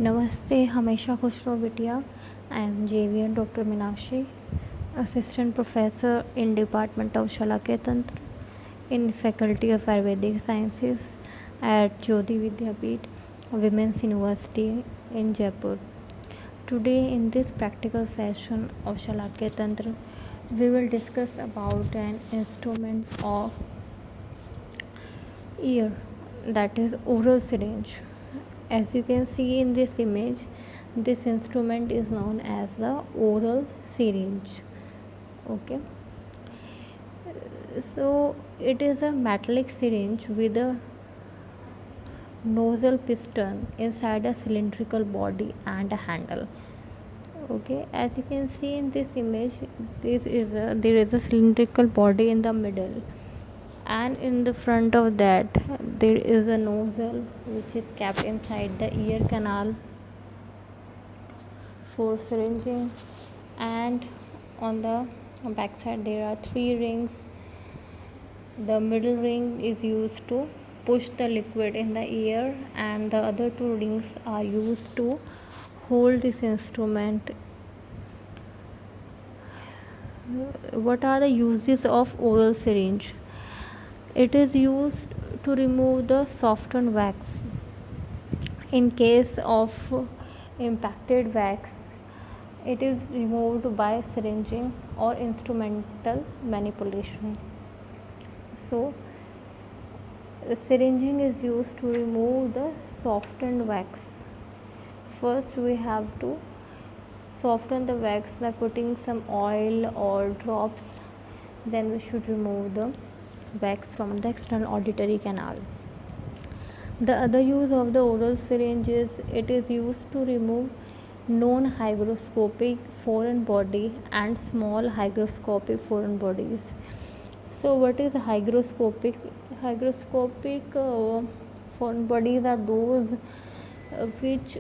नमस्ते, हमेशा खुश रहो बिटिया। I am JVN Dr. Minakshi, Assistant Professor in Department of Shalakya Tantra in Faculty of Ayurvedic Sciences at Jyoti Vidyapeeth Women's University in Jaipur. Today in this practical session of Shalakya Tantra, we will discuss about an instrument of ear, that is oral syringe. As you can see in this image, this instrument is known as the oral syringe. Okay, so it is a metallic syringe with a nozzle piston inside a cylindrical body and a handle. Okay, as you can see in this image, there is a cylindrical body in the middle, and in the front of that there is a nozzle which is kept inside the ear canal for syringing, and on the back side there are three rings. The middle ring is used to push the liquid in the ear, and the other two rings are used to hold this instrument. What are the uses of oral syringe? It is used to remove the softened wax. In case of impacted wax, it is removed by syringing or instrumental manipulation. So, syringing is used to remove the softened wax. First, we have to soften the wax by putting some oil or drops. Then we should remove the wax from the external auditory canal. The other use of the oral syringe is it is used to remove non-hygroscopic foreign body and small hygroscopic foreign bodies. So what is hygroscopic? Hygroscopic foreign bodies are those which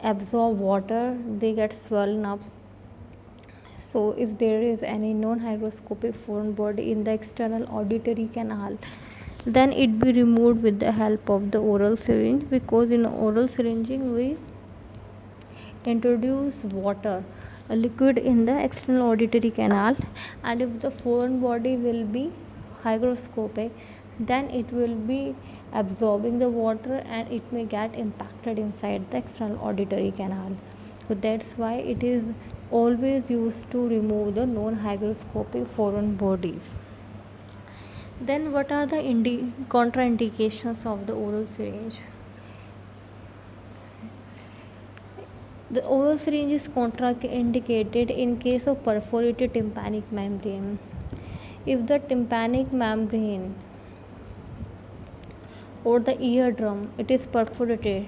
absorb water, they get swollen up. So if there is any non-hygroscopic foreign body in the external auditory canal, then it be removed with the help of the oral syringe, because in oral syringing we introduce water, a liquid in the external auditory canal, and if the foreign body will be hygroscopic, then it will be absorbing the water and it may get impacted inside the external auditory canal. So that's why it is always used to remove the non-hygroscopic foreign bodies. Then what are the contraindications of the oral syringe? The oral syringe is contraindicated in case of perforated tympanic membrane. If the tympanic membrane or the eardrum it is perforated,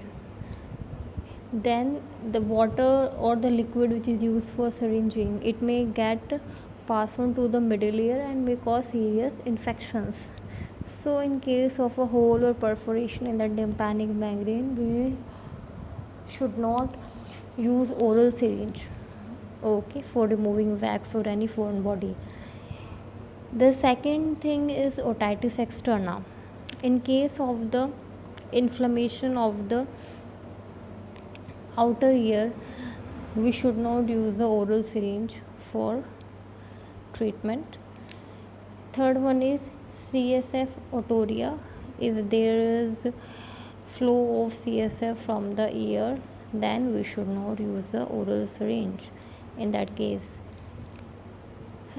then the water or the liquid which is used for syringing, it may get passed on to the middle ear and may cause serious infections. So in case of a hole or perforation in the tympanic membrane, we should not use oral syringe, okay, for removing wax or any foreign body. The second thing is otitis externa. In case of the inflammation of the outer ear, we should not use the oral syringe for treatment. Third one is CSF otorrhea. If there is flow of CSF from the ear, then we should not use the oral syringe in that case.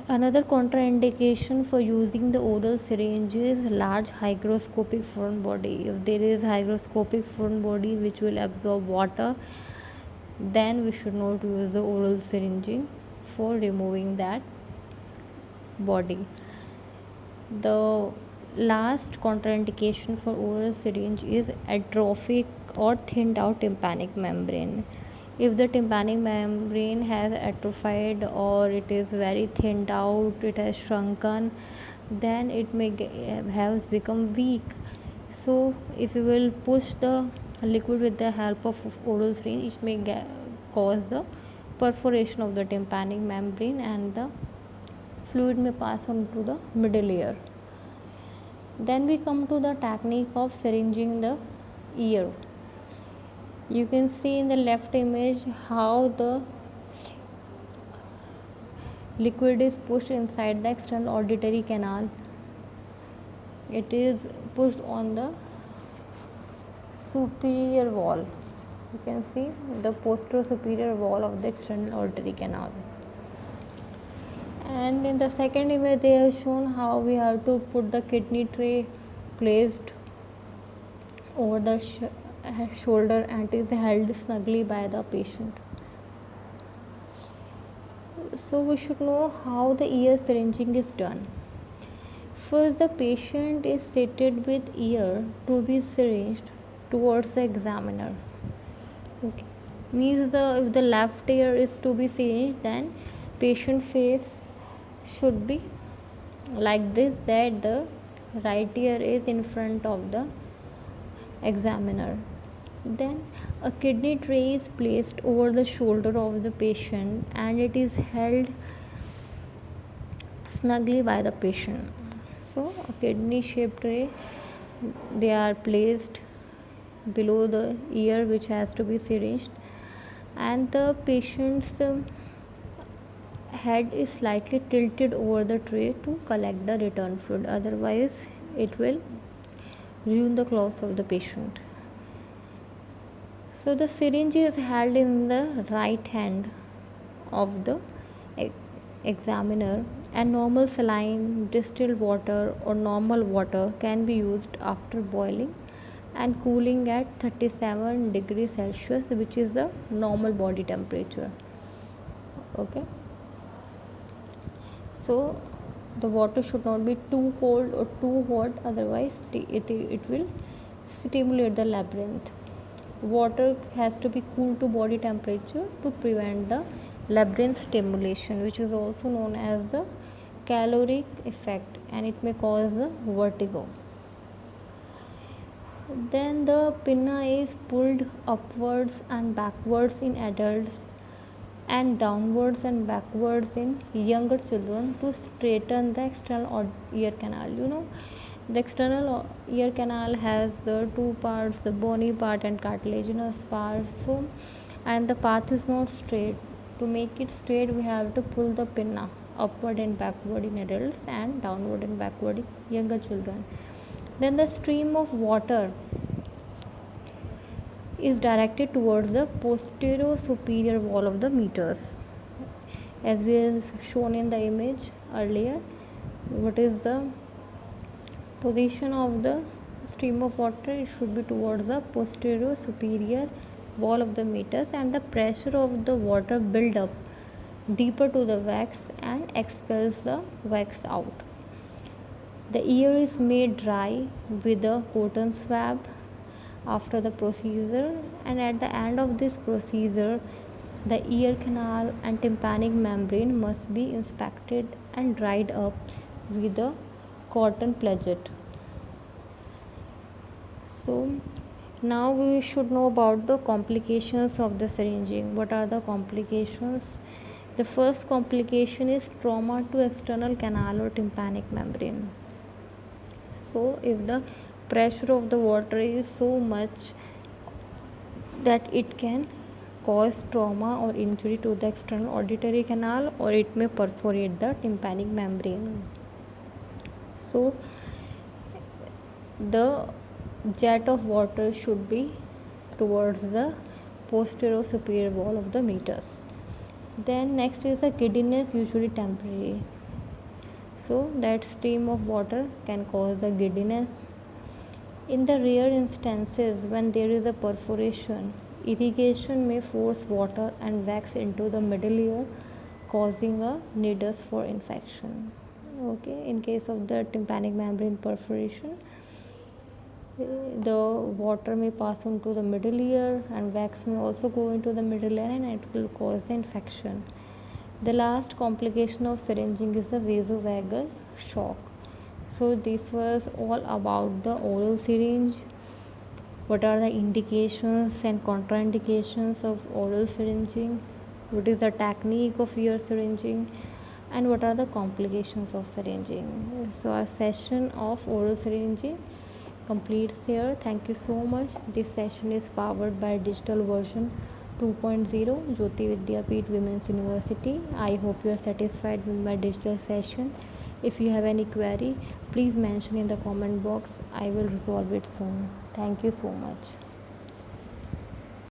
Another contraindication for using the oral syringe is large hygroscopic foreign body. If there is hygroscopic foreign body which will absorb water, then we should not use the oral syringing for removing that body. The last contraindication for oral syringe is atrophic or thinned out tympanic membrane. If the tympanic membrane has atrophied or it is very thinned out, it has shrunken, then it may have become weak. So if you will push the liquid with the help of oral syringe, it may cause the perforation of the tympanic membrane and the fluid may pass on to the middle ear. Then we come to the technique of syringing the ear. You can see in the left image how the liquid is pushed inside the external auditory canal. It is pushed on the superior wall. You can see the posterior superior wall of the external auditory canal. And in the second image they have shown how we have to put the kidney tray placed over the shoulder and is held snugly by the patient. So we should know how the ear syringing is done. First, the patient is seated with ear to be syringed towards the examiner. Okay, means if the left ear is to be syringed, then patient face should be like this, that the right ear is in front of the examiner. Then a kidney tray is placed over the shoulder of the patient and it is held snugly by the patient. So a kidney shaped tray, they are placed below the ear which has to be syringed, and the patient's head is slightly tilted over the tray to collect the return fluid, otherwise it will ruin the clothes of the patient. So the syringe is held in the right hand of the examiner, and normal saline, distilled water or normal water can be used after boiling and cooling at 37 degrees Celsius, which is the normal body temperature. Okay, so the water should not be too cold or too hot, otherwise it will stimulate the labyrinth. Water has to be cool to body temperature to prevent the labyrinth stimulation, which is also known as the caloric effect, and it may cause the vertigo. Then the pinna is pulled upwards and backwards in adults and downwards and backwards in younger children to straighten the external ear canal. The external ear canal has the two parts, the bony part and cartilaginous part. So, and the path is not straight. To make it straight, we have to pull the pinna upward and backward in adults and downward and backward in younger children. Then the stream of water is directed towards the posterior superior wall of the meters, as we have shown in the image earlier. What is the position of the stream of water? It should be towards the posterior superior wall of the meters, and the pressure of the water build up deeper to the wax and expels the wax out. The ear is made dry with a cotton swab after the procedure, and at the end of this procedure the ear canal and tympanic membrane must be inspected and dried up with a cotton pledget. So now we should know about the complications of the syringing. What are the complications? The first complication is trauma to external canal or tympanic membrane. So if the pressure of the water is so much that it can cause trauma or injury to the external auditory canal, or it may perforate the tympanic membrane. So the jet of water should be towards the posterior superior wall of the meters. Then next is a giddiness, usually temporary. So that stream of water can cause the giddiness. In the rare instances when there is a perforation, irrigation may force water and wax into the middle ear, causing a nidus for infection. Okay, in case of the tympanic membrane perforation, the water may pass on to the middle ear and wax may also go into the middle ear, and it will cause the infection. The last complication of syringing is the vasovagal shock. So this was all about the oral syringe. What are the indications and contraindications of oral syringing? What is the technique of ear syringing? And what are the complications of syringing? So our session of oral syringing completes here. Thank you so much. This session is powered by digital version 2.0 Jyoti Vidyapeeth Women's University. I hope you are satisfied with my digital session. If you have any query, please mention in the comment box. I will resolve it soon. Thank you so much.